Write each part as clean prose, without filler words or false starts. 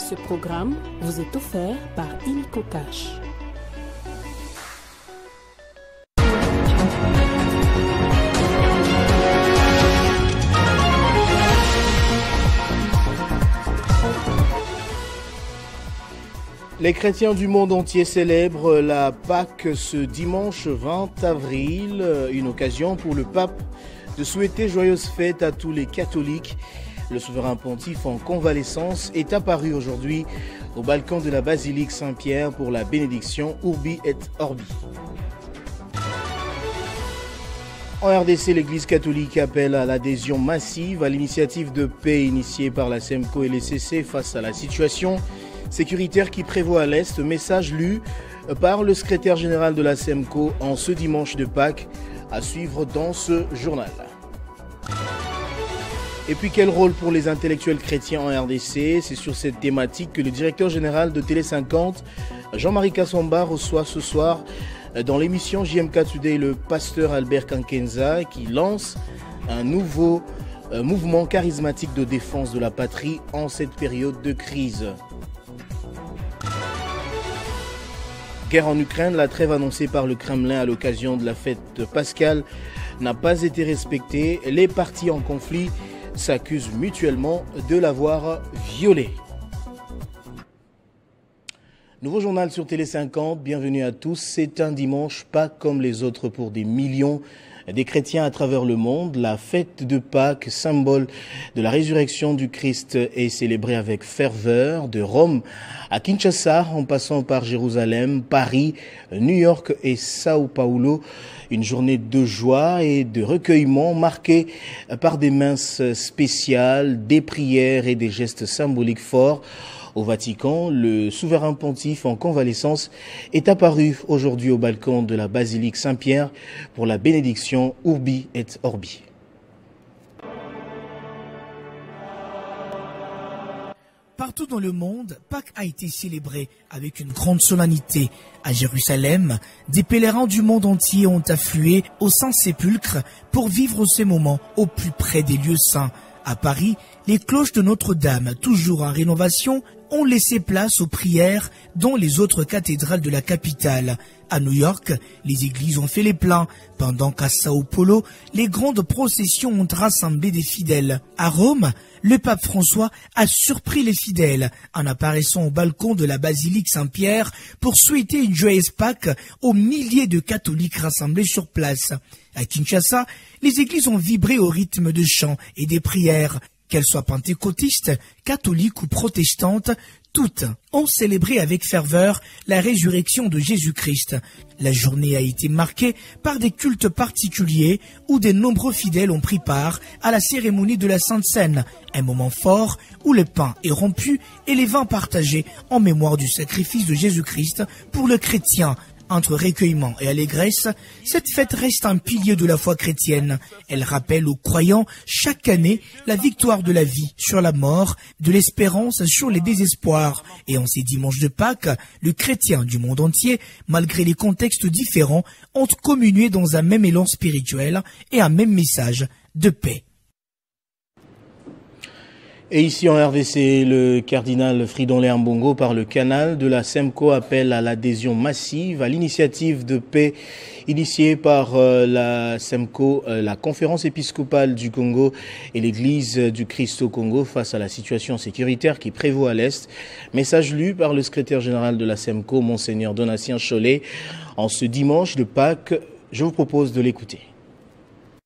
Ce programme vous est offert par Illico Cash. Les chrétiens du monde entier célèbrent la Pâque ce dimanche 20 avril, une occasion pour le pape de souhaiter joyeuses fêtes à tous les catholiques. Le souverain pontife en convalescence est apparu aujourd'hui au balcon de la basilique Saint-Pierre pour la bénédiction Urbi et Orbi. En RDC, l'Église catholique appelle à l'adhésion massive à l'initiative de paix initiée par la SEMCO et les CC face à la situation sécuritaire qui prévaut à l'Est. Message lu par le secrétaire général de la SEMCO en ce dimanche de Pâques, à suivre dans ce journal. Et puis quel rôle pour les intellectuels chrétiens en RDC? C'est sur cette thématique que le directeur général de Télé 50, Jean-Marie Kassomba, reçoit ce soir dans l'émission JMK Today le pasteur Albert Kankenza qui lance un nouveau mouvement charismatique de défense de la patrie en cette période de crise. Guerre en Ukraine, la trêve annoncée par le Kremlin à l'occasion de la fête pascale n'a pas été respectée. Les partis en conflit s'accusent mutuellement de l'avoir violée. Nouveau journal sur Télé 50, bienvenue à tous. C'est un dimanche pas comme les autres pour des millions des chrétiens à travers le monde. La fête de Pâques, symbole de la résurrection du Christ, est célébrée avec ferveur de Rome à Kinshasa, en passant par Jérusalem, Paris, New York et Sao Paulo. Une journée de joie et de recueillement marquée par des messes spéciales, des prières et des gestes symboliques forts. Au Vatican, le souverain pontife en convalescence est apparu aujourd'hui au balcon de la basilique Saint-Pierre pour la bénédiction Urbi et Orbi. Partout dans le monde, Pâques a été célébré avec une grande solennité. À Jérusalem, des pèlerins du monde entier ont afflué au Saint-Sépulcre pour vivre ces moments au plus près des lieux saints. À Paris, les cloches de Notre-Dame, toujours en rénovation, ont laissé place aux prières dans les autres cathédrales de la capitale. À New York, les églises ont fait les pleins, pendant qu'à Sao Paulo, les grandes processions ont rassemblé des fidèles. À Rome, le pape François a surpris les fidèles en apparaissant au balcon de la basilique Saint-Pierre pour souhaiter une joyeuse Pâques aux milliers de catholiques rassemblés sur place. À Kinshasa, les églises ont vibré au rythme de chants et des prières. Qu'elles soient pentecôtistes, catholiques ou protestantes, toutes ont célébré avec ferveur la résurrection de Jésus-Christ. La journée a été marquée par des cultes particuliers où de nombreux fidèles ont pris part à la cérémonie de la Sainte Seine, un moment fort où le pain est rompu et les vins partagés en mémoire du sacrifice de Jésus-Christ pour le chrétien. Entre recueillement et allégresse, cette fête reste un pilier de la foi chrétienne. Elle rappelle aux croyants chaque année la victoire de la vie sur la mort, de l'espérance sur les désespoirs. Et en ces dimanches de Pâques, les chrétiens du monde entier, malgré les contextes différents, ont communié dans un même élan spirituel et un même message de paix. Et ici en RDC, le cardinal Fridolin Ambongo, par le canal de la SEMCO, appelle à l'adhésion massive à l'initiative de paix initiée par la SEMCO, la conférence épiscopale du Congo et l'église du Christ au Congo face à la situation sécuritaire qui prévaut à l'Est. Message lu par le secrétaire général de la SEMCO, Monseigneur Donatien Cholet, en ce dimanche de Pâques. Je vous propose de l'écouter.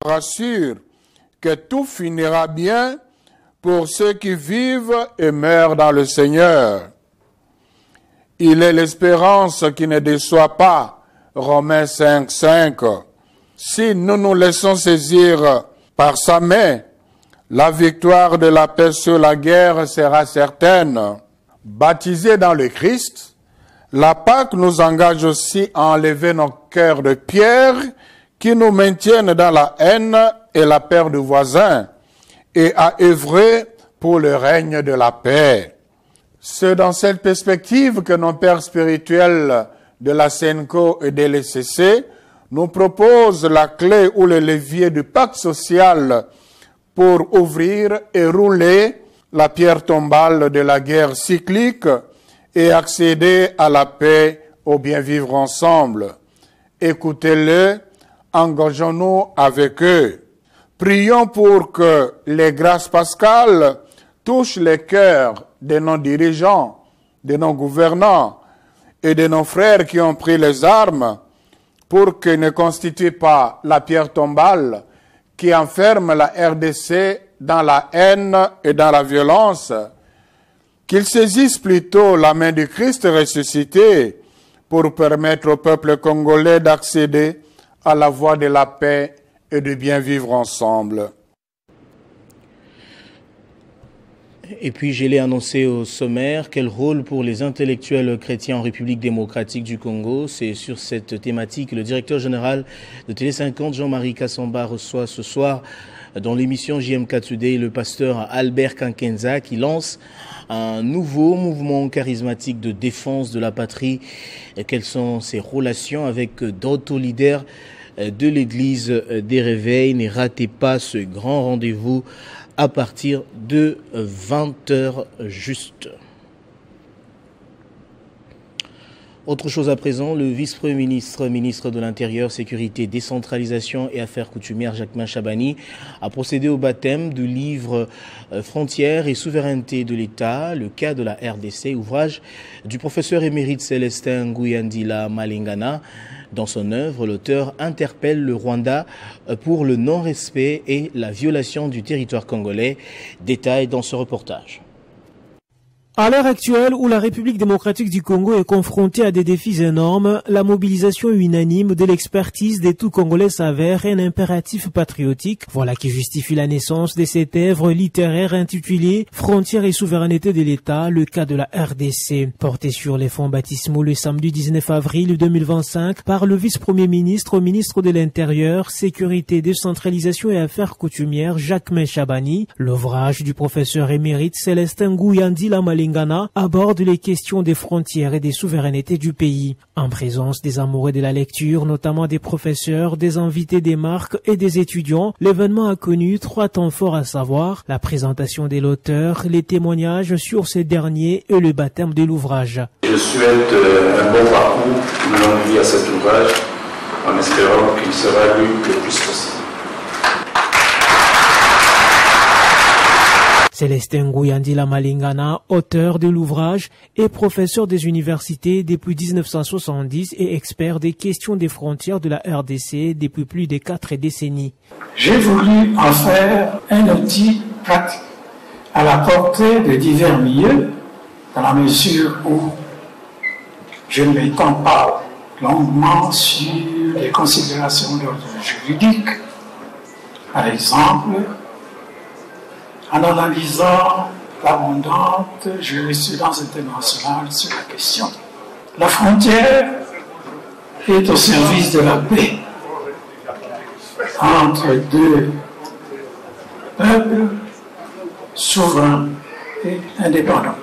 Rassure que tout finira bien pour ceux qui vivent et meurent dans le Seigneur. Il est l'espérance qui ne déçoit pas. Romains 5:5. Si nous nous laissons saisir par sa main, la victoire de la paix sur la guerre sera certaine. Baptisés dans le Christ, la Pâque nous engage aussi à enlever nos cœurs de pierre qui nous maintiennent dans la haine et la peur du voisin, et à œuvrer pour le règne de la paix. C'est dans cette perspective que nos pères spirituels de la SENCO et de l'ECC nous proposent la clé ou le levier du pacte social pour ouvrir et rouler la pierre tombale de la guerre cyclique et accéder à la paix, au bien vivre ensemble. Écoutez-les, engageons-nous avec eux. Prions pour que les grâces pascales touchent les cœurs de nos dirigeants, de nos gouvernants et de nos frères qui ont pris les armes pour qu'ils ne constituent pas la pierre tombale qui enferme la RDC dans la haine et dans la violence, qu'ils saisissent plutôt la main du Christ ressuscité pour permettre au peuple congolais d'accéder à la voie de la paix et de bien vivre ensemble. Et puis, je l'ai annoncé au sommaire, quel rôle pour les intellectuels chrétiens en République démocratique du Congo? C'est sur cette thématique que le directeur général de Télé 50, Jean-Marie Kassamba, reçoit ce soir dans l'émission JMK Today le pasteur Albert Kankenza qui lance un nouveau mouvement charismatique de défense de la patrie. Et quelles sont ses relations avec d'autres leaders de l'église des réveils? Ne ratez pas ce grand rendez-vous à partir de 20h juste. Autre chose à présent, le vice-premier ministre, ministre de l'Intérieur, Sécurité, Décentralisation et Affaires coutumières, Jacquemain Chabani, a procédé au baptême du livre Frontières et souveraineté de l'État, le cas de la RDC, ouvrage du professeur émérite Célestin Nguyandila Malingana. Dans son œuvre, l'auteur interpelle le Rwanda pour le non-respect et la violation du territoire congolais. Détail dans ce reportage. À l'heure actuelle où la République démocratique du Congo est confrontée à des défis énormes, la mobilisation unanime de l'expertise des tout Congolais s'avère un impératif patriotique. Voilà qui justifie la naissance de cette œuvre littéraire intitulée « Frontières et souveraineté de l'État, le cas de la RDC », portée sur les fonds baptismaux le samedi 19 avril 2025 par le vice-premier ministre, ministre de l'Intérieur, Sécurité, Décentralisation et Affaires coutumières, Jacquemain Chabani. L'ouvrage du professeur émérite Célestin Nguyandila Malingana aborde les questions des frontières et des souverainetés du pays. En présence des amoureux de la lecture, notamment des professeurs, des invités des marques et des étudiants, l'événement a connu 3 temps forts à savoir la présentation de l'auteur, les témoignages sur ces derniers et le baptême de l'ouvrage. Je souhaite un bon parcours, une longue vie à cet ouvrage, en espérant qu'il sera lu le plus possible. Célestin Nguyandila Malingana, auteur de l'ouvrage, est professeur des universités depuis 1970 et expert des questions des frontières de la RDC depuis plus de 4 décennies. J'ai voulu en faire un outil pratique à la portée de divers milieux, dans la mesure où je ne m'étends pas longuement sur les considérations d'ordre juridique. Par exemple, en analysant l'abondante jurisprudence internationale sur la question. La frontière est au service de la paix entre 2 peuples souverains et indépendants.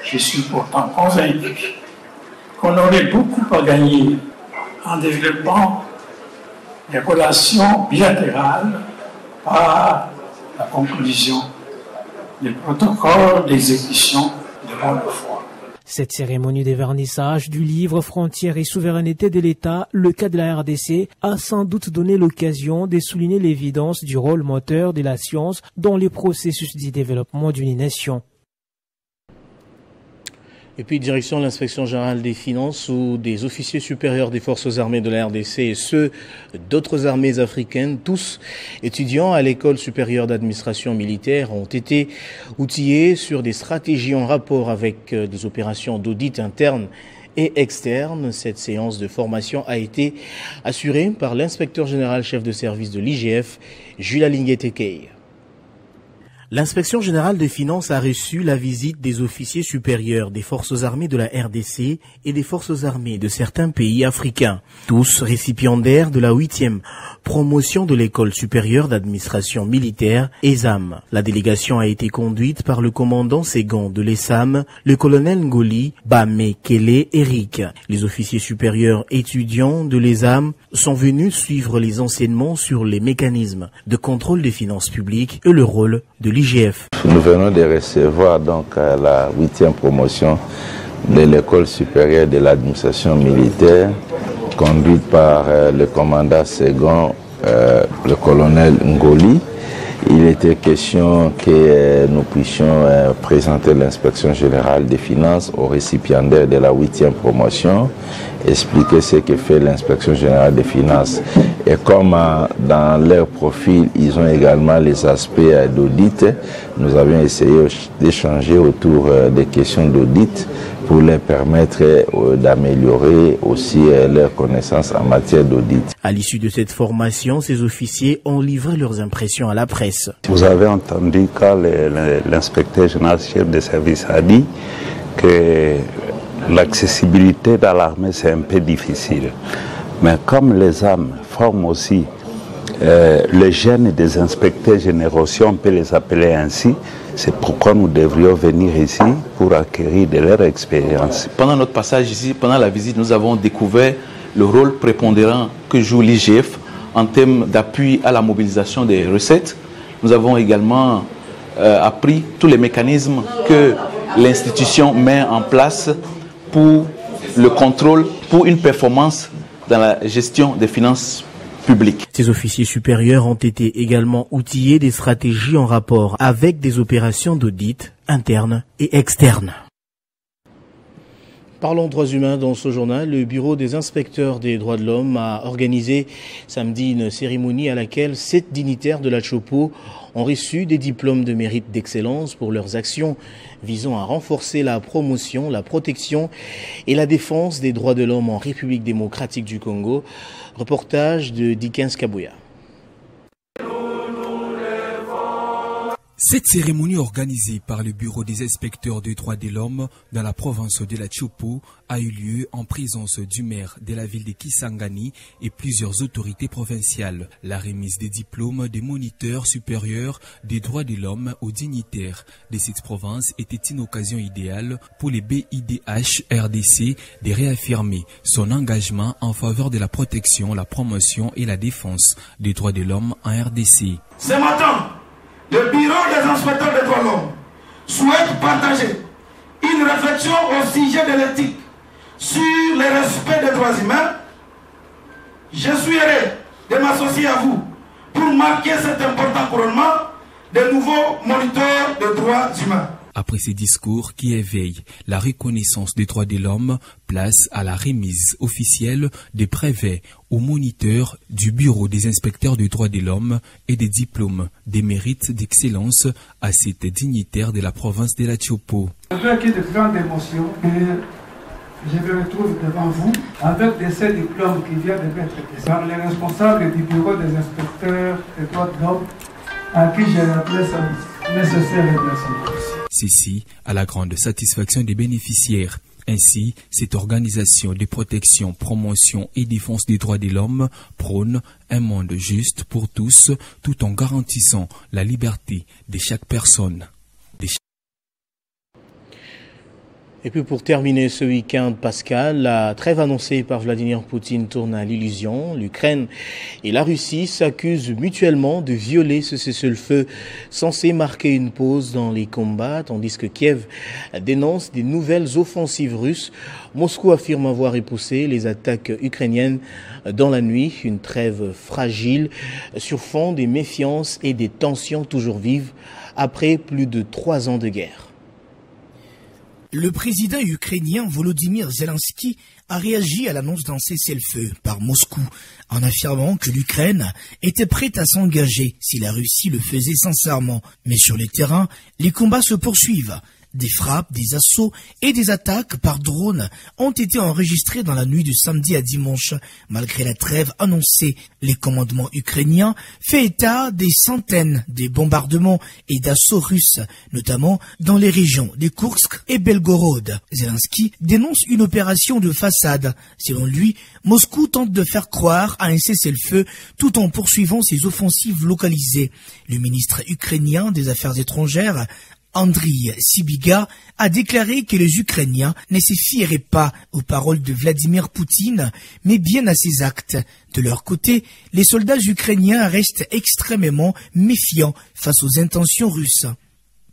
Je suis pourtant convaincu qu'on aurait beaucoup à gagner en développant des relations bilatérales par la conclusion du protocole d'exécution de bonne foi. Cette cérémonie de vernissage du livre Frontières et souveraineté de l'État, le cas de la RDC, a sans doute donné l'occasion de souligner l'évidence du rôle moteur de la science dans les processus du développement d'une nation. Et puis, direction de l'inspection générale des finances où des officiers supérieurs des forces armées de la RDC et ceux d'autres armées africaines, tous étudiants à l'école supérieure d'administration militaire, ont été outillés sur des stratégies en rapport avec des opérations d'audit interne et externe. Cette séance de formation a été assurée par l'inspecteur général chef de service de l'IGF, Jules Linguet-Tekei. L'inspection générale des finances a reçu la visite des officiers supérieurs des forces armées de la RDC et des forces armées de certains pays africains, tous récipiendaires de la 8e promotion de l'école supérieure d'administration militaire ESAM. La délégation a été conduite par le commandant Ségan de l'ESAM, le colonel Ngoli Bamekele Eric. Les officiers supérieurs étudiants de l'ESAM sont venus suivre les enseignements sur les mécanismes de contrôle des finances publiques et le rôle de l'IGF. Nous venons de recevoir donc la 8e promotion de l'école supérieure de l'administration militaire, conduite par le commandant second, le colonel Ngoli. Il était question que nous puissions présenter l'inspection générale des finances aux récipiendaires de la 8e promotion, expliquer ce que fait l'inspection générale des finances. Et comme dans leur profil, ils ont également les aspects d'audit, nous avions essayé d'échanger autour des questions d'audit pour leur permettre d'améliorer aussi leurs connaissances en matière d'audit. À l'issue de cette formation, ces officiers ont livré leurs impressions à la presse. Vous avez entendu quand l'inspecteur général chef de service a dit que l'accessibilité dans l'armée c'est un peu difficile. Mais comme les armes forment aussi les gènes des inspecteurs généraux, si on peut les appeler ainsi, c'est pourquoi nous devrions venir ici pour acquérir de leur expérience. Pendant notre passage ici, pendant la visite, nous avons découvert le rôle prépondérant que joue l'IGF en termes d'appui à la mobilisation des recettes. Nous avons également appris tous les mécanismes que l'institution met en place pour le contrôle, pour une performance dans la gestion des finances publiques. Ces officiers supérieurs ont été également outillés des stratégies en rapport avec des opérations d'audit internes et externes. Parlons droits humains dans ce journal. Le bureau des inspecteurs des droits de l'homme a organisé samedi une cérémonie à laquelle 7 dignitaires de la Chopo ont reçu des diplômes de mérite d'excellence pour leurs actions visant à renforcer la promotion, la protection et la défense des droits de l'homme en République démocratique du Congo. Reportage de Dickens Kabouya. Cette cérémonie organisée par le Bureau des inspecteurs des droits de l'homme dans la province de la Chopo a eu lieu en présence du maire de la ville de Kisangani et plusieurs autorités provinciales. La remise des diplômes des moniteurs supérieurs des droits de l'homme aux dignitaires de cette province était une occasion idéale pour les BIDH RDC de réaffirmer son engagement en faveur de la protection, la promotion et la défense des droits de l'homme en RDC. Ce matin, le bureau des inspecteurs des droits de l'homme souhaite partager une réflexion au sujet de l'éthique sur le respect des droits humains. Je suis heureux de m'associer à vous pour marquer cet important couronnement des nouveaux moniteurs des droits humains. Après ces discours qui éveillent la reconnaissance des droits de l'homme, place à la remise officielle des brevets aux moniteurs du Bureau des inspecteurs des droits de l'homme et des diplômes des mérites d'excellence à cette dignitaire de la province de la Chopo. Je veux qu'il y ait de grandes émotions que je me retrouve devant vous avec ces diplômes qui viennent de m'être par les responsables du Bureau des inspecteurs des droits de l'homme à qui j'ai rappelé sa nécessaire remerciement. Ceci à la grande satisfaction des bénéficiaires. Ainsi, cette organisation de protection, promotion et défense des droits de l'homme prône un monde juste pour tous, tout en garantissant la liberté de chaque personne. Et puis pour terminer ce week-end, Pascal, la trêve annoncée par Vladimir Poutine tourne à l'illusion. L'Ukraine et la Russie s'accusent mutuellement de violer ce cessez-le-feu censé marquer une pause dans les combats, tandis que Kiev dénonce des nouvelles offensives russes. Moscou affirme avoir repoussé les attaques ukrainiennes dans la nuit, une trêve fragile sur fond des méfiances et des tensions toujours vives après plus de 3 ans de guerre. Le président ukrainien Volodymyr Zelensky a réagi à l'annonce d'un cessez-le-feu par Moscou en affirmant que l'Ukraine était prête à s'engager si la Russie le faisait sincèrement. Mais sur le terrain, les combats se poursuivent. Des frappes, des assauts et des attaques par drone ont été enregistrés dans la nuit de samedi à dimanche. Malgré la trêve annoncée, les commandements ukrainiens font état des centaines de bombardements et d'assauts russes, notamment dans les régions de Koursk et Belgorod. Zelensky dénonce une opération de façade. Selon lui, Moscou tente de faire croire à un cessez-le-feu tout en poursuivant ses offensives localisées. Le ministre ukrainien des Affaires étrangères Andriy Sibiga a déclaré que les Ukrainiens ne se fieraient pas aux paroles de Vladimir Poutine, mais bien à ses actes. De leur côté, les soldats ukrainiens restent extrêmement méfiants face aux intentions russes.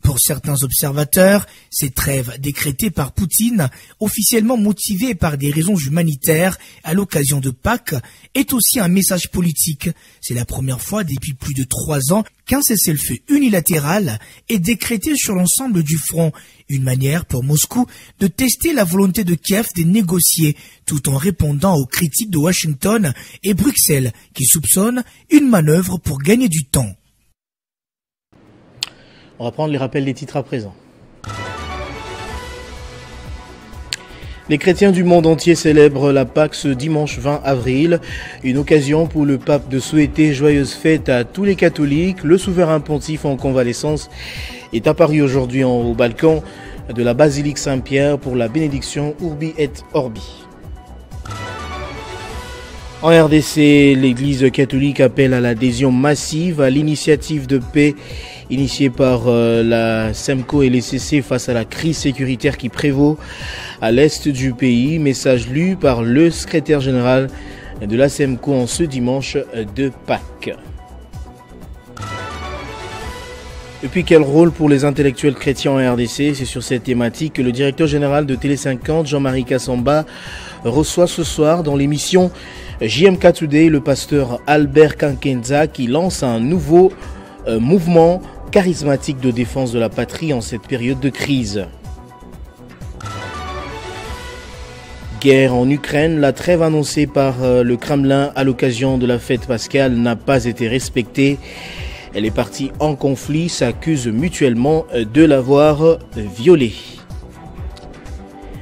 Pour certains observateurs, cette trêve décrétée par Poutine, officiellement motivée par des raisons humanitaires à l'occasion de Pâques, est aussi un message politique. C'est la première fois depuis plus de 3 ans qu'un cessez-le-feu unilatéral est décrété sur l'ensemble du front. Une manière pour Moscou de tester la volonté de Kiev de négocier, tout en répondant aux critiques de Washington et Bruxelles, qui soupçonnent une manœuvre pour gagner du temps. On va prendre les rappels des titres à présent. Les chrétiens du monde entier célèbrent la Pâque ce dimanche 20 avril, une occasion pour le pape de souhaiter joyeuses fêtes à tous les catholiques. Le souverain pontife en convalescence est apparu aujourd'hui au balcon de la basilique Saint-Pierre pour la bénédiction Urbi et Orbi. En RDC, l'Église catholique appelle à l'adhésion massive à l'initiative de paix initiée par la SEMCO et les CC face à la crise sécuritaire qui prévaut à l'est du pays. Message lu par le secrétaire général de la SEMCO en ce dimanche de Pâques. Et puis quel rôle pour les intellectuels chrétiens en RDC? C'est sur cette thématique que le directeur général de Télé 50, Jean-Marie Kassamba, reçoit ce soir dans l'émission JMK Today le pasteur Albert Kankenza qui lance un nouveau mouvement charismatique de défense de la patrie en cette période de crise. Guerre en Ukraine, la trêve annoncée par le Kremlin à l'occasion de la fête pascale n'a pas été respectée. Les parties en conflit s'accusent mutuellement de l'avoir violée.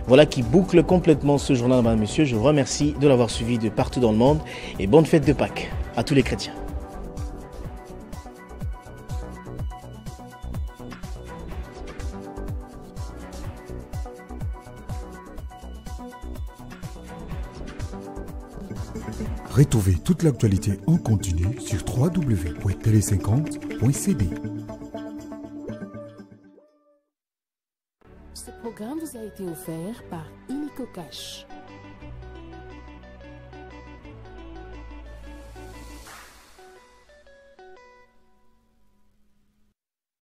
Voilà qui boucle complètement ce journal, mesdames et messieurs. Je vous remercie de l'avoir suivi de partout dans le monde et bonne fête de Pâques à tous les chrétiens. Retrouvez toute l'actualité en continu sur www.tele50.cd. Ce programme vous a été offert par Illico Cash.